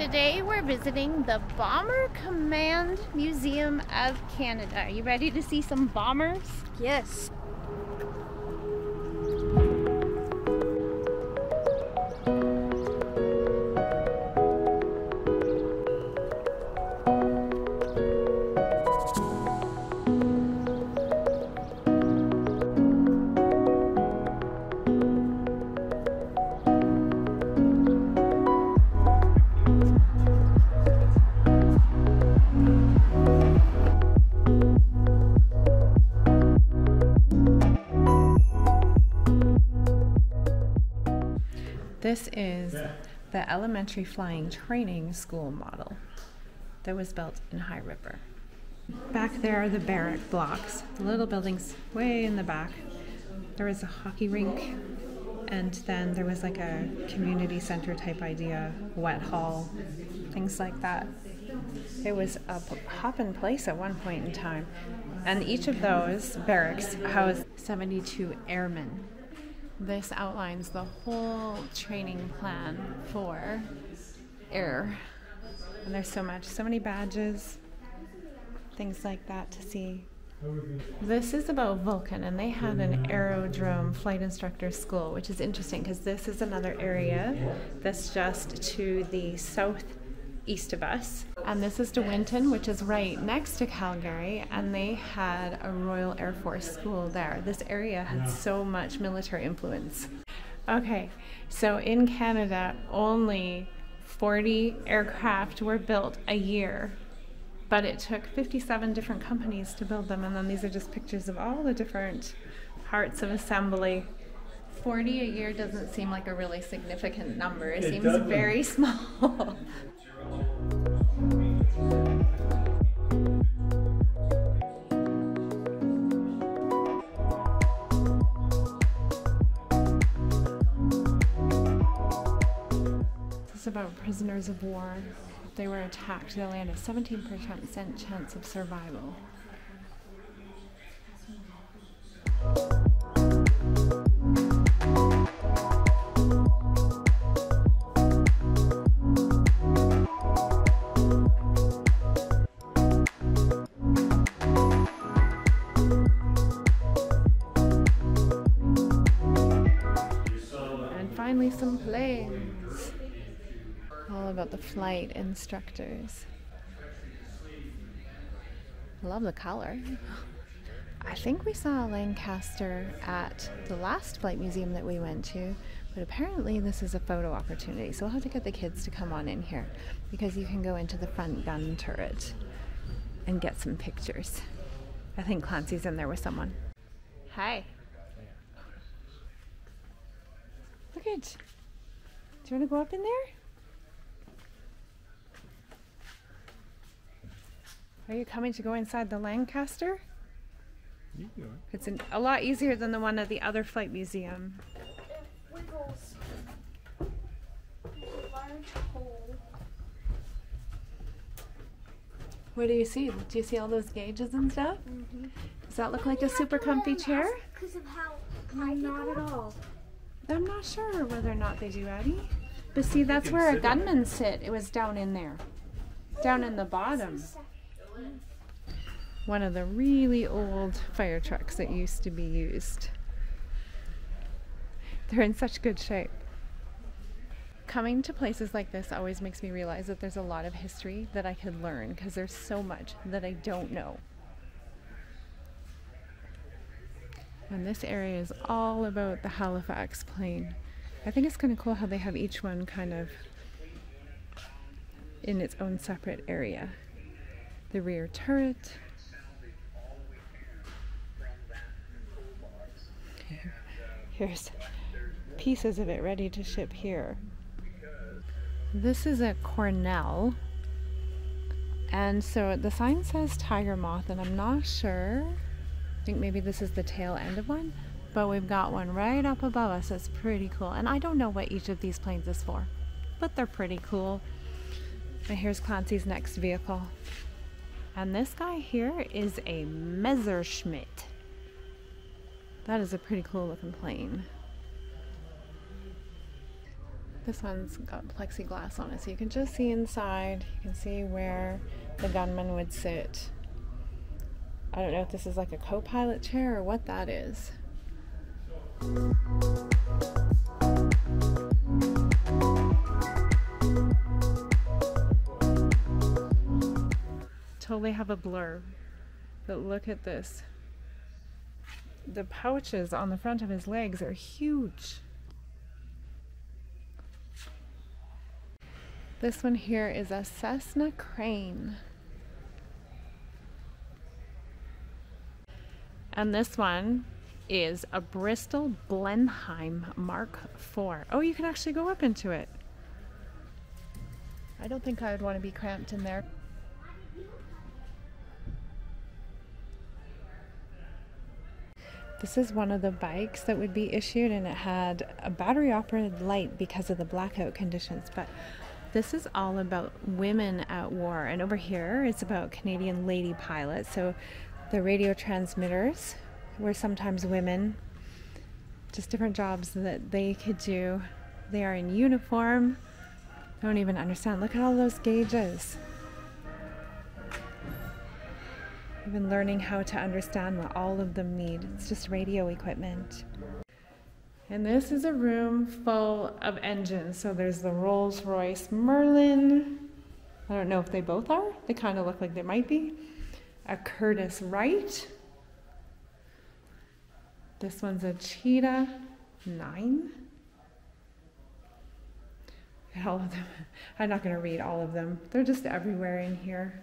Today we're visiting the Bomber Command Museum of Canada. Are you ready to see some bombers? Yes. This is the elementary flying training school model that was built in High River. Back there are the barrack blocks, the little buildings way in the back. There was a hockey rink, and then there was like a community center type idea, wet hall, things like that. It was a hoppin' place at one point in time, and each of those barracks housed 72 airmen. This outlines the whole training plan for air. And there's so many badges, things like that to see. This is about Vulcan, and they had an aerodrome flight instructor school, which is interesting because this is another area that's just to the southeast of us. And this is De Winton, which is right next to Calgary, and they had a Royal Air Force school there. This area had so much military influence. Okay, so in Canada, only 40 aircraft were built a year, but it took 57 different companies to build them, and then these are just pictures of all the different parts of assembly. 40 a year doesn't seem like a really significant number. It seems very small. This is about prisoners of war. If they were attacked, they only had a 17% chance of survival. And finally, some planes. All about the flight instructors. Love the color. I think we saw a Lancaster at the last flight museum that we went to, but apparently this is a photo opportunity. So we'll have to get the kids to come on in here because you can go into the front gun turret and get some pictures. I think Clancy's in there with someone. Hi. Look at. Do you want to go up in there? Are you coming to go inside the Lancaster? You can go. It's a lot easier than the one at the other flight museum. It wiggles. Large hole. What do you see? Do you see all those gauges and stuff? Mm-hmm. Does that look like a super comfy chair? Because of how not at all. I'm not sure whether or not they do, Addie. But see, that's where a gunman sit. It was down in there. Down in the bottom. One of the really old fire trucks that used to be used. They're in such good shape. Coming to places like this always makes me realize that there's a lot of history that I could learn because there's so much that I don't know. And this area is all about the Halifax plane. I think it's kind of cool how they have each one kind of in its own separate area. The rear turret. Here's pieces of it ready to ship here. This is a Cornell. And so the sign says tiger moth, and I'm not sure. I think maybe this is the tail end of one. But we've got one right up above us. It's pretty cool. And I don't know what each of these planes is for, but they're pretty cool. And here's Clancy's next vehicle. And this guy here is a Messerschmitt. That is a pretty cool looking plane. This one's got plexiglass on it, so you can just see inside. You can see where the gunman would sit. I don't know if this is like a co-pilot chair or what that is. Totally have a blur, but look at this. The pouches on the front of his legs are huge. This one here is a Cessna crane. And this one is a Bristol Blenheim Mark IV. Oh, you can actually go up into it. I don't think I would want to be cramped in there. This is one of the bikes that would be issued, and it had a battery operated light because of the blackout conditions. But this is all about women at war, and over here it's about Canadian lady pilots. So the radio transmitters were sometimes women, just different jobs that they could do. They are in uniform. I don't even understand. Look at all those gauges. Even learning how to understand what all of them need. It's just radio equipment. And this is a room full of engines. So there's the Rolls-Royce Merlin. I don't know if they both are. They kind of look like they might be. A Curtiss Wright. This one's a Cheetah 9. All of them. I'm not going to read all of them. They're just everywhere in here.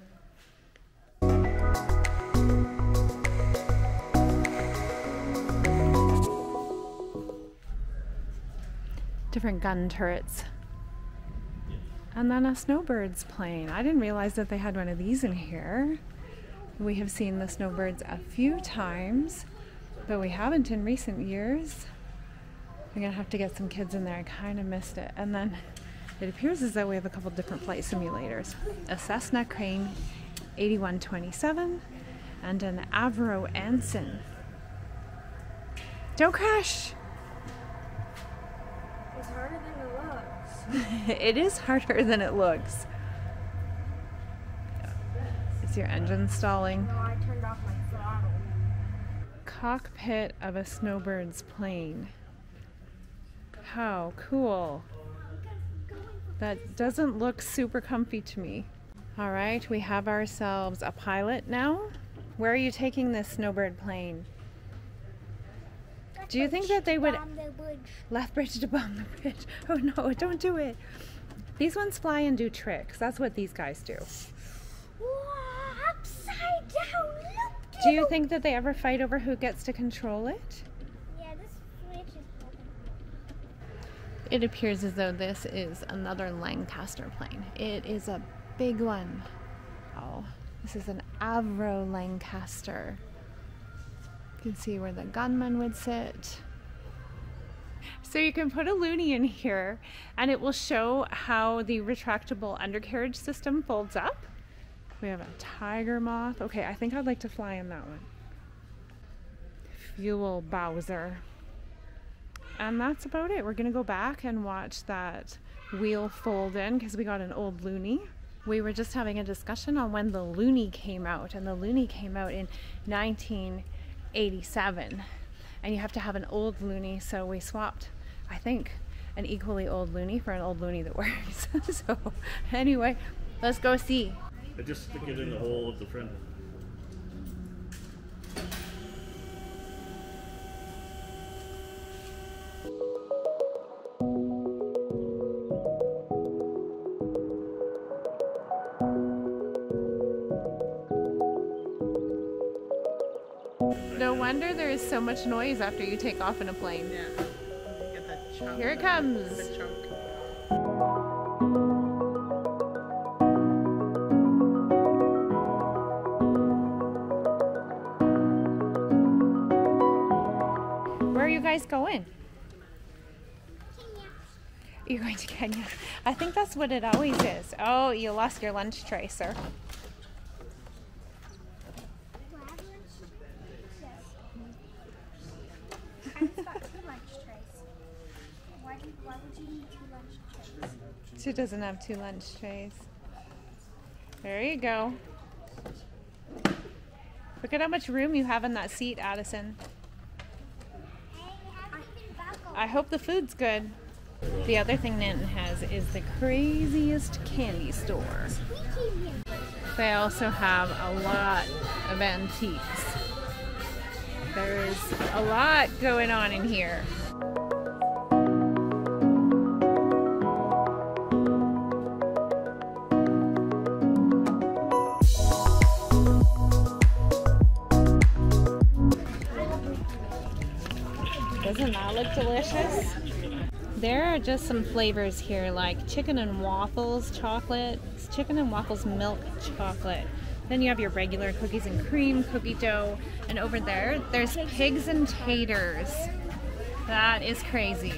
Different gun turrets. And then a Snowbirds plane. I didn't realize that they had one of these in here. We have seen the Snowbirds a few times, but we haven't in recent years. I'm gonna have to get some kids in there. I kind of missed it. And then it appears as though we have a couple different flight simulators. A Cessna Crane 8127 and an Avro Anson. Don't crash! It's harder than it looks. It is harder than it looks. Is your engine stalling? No, I turned off my throttle. Cockpit of a Snowbirds plane. How cool. That doesn't look super comfy to me. All right, we have ourselves a pilot now. Where are you taking this Snowbird plane? Do you think that they would... Lethbridge to bomb the bridge. Oh no, don't do it. These ones fly and do tricks. That's what these guys do. Whoa, upside down loop. Do you think that they ever fight over who gets to control it? Yeah, this switch is broken. It appears as though this is another Lancaster plane. It is a big one. Oh, this is an Avro Lancaster. You can see where the gunman would sit. So you can put a loonie in here and it will show how the retractable undercarriage system folds up. We have a Tiger Moth. Okay, I think I'd like to fly in that one. Fuel Bowser. And that's about it. We're gonna go back and watch that wheel fold in because we got an old loonie. We were just having a discussion on when the loonie came out, and the loonie came out in 1987. And you have to have an old loonie, so we swapped, I think, an equally old loonie for an old loonie that works. So anyway, let's go see. I just stick it in the hole of the front. No wonder there is so much noise after you take off in a plane. Yeah. You get that chunk. Here it comes. The chunk. Where are you guys going? Kenya. You're going to Kenya. I think that's what it always is. Oh, you lost your lunch tray, sir. Do I have lunch? Yes. I've got 2 lunch trays. Why would you need 2 lunch trays? She doesn't have 2 lunch trays. There you go. Look at how much room you have in that seat, Addison. I hope the food's good. The other thing Nanton has is the craziest candy store. They also have a lot of antiques. There's a lot going on in here. Doesn't that look delicious? There are just some flavors here like chicken and waffles chocolate, chicken and waffles milk chocolate. Then you have your regular cookies and cream cookie dough. And over there, there's pigs and taters. That is crazy.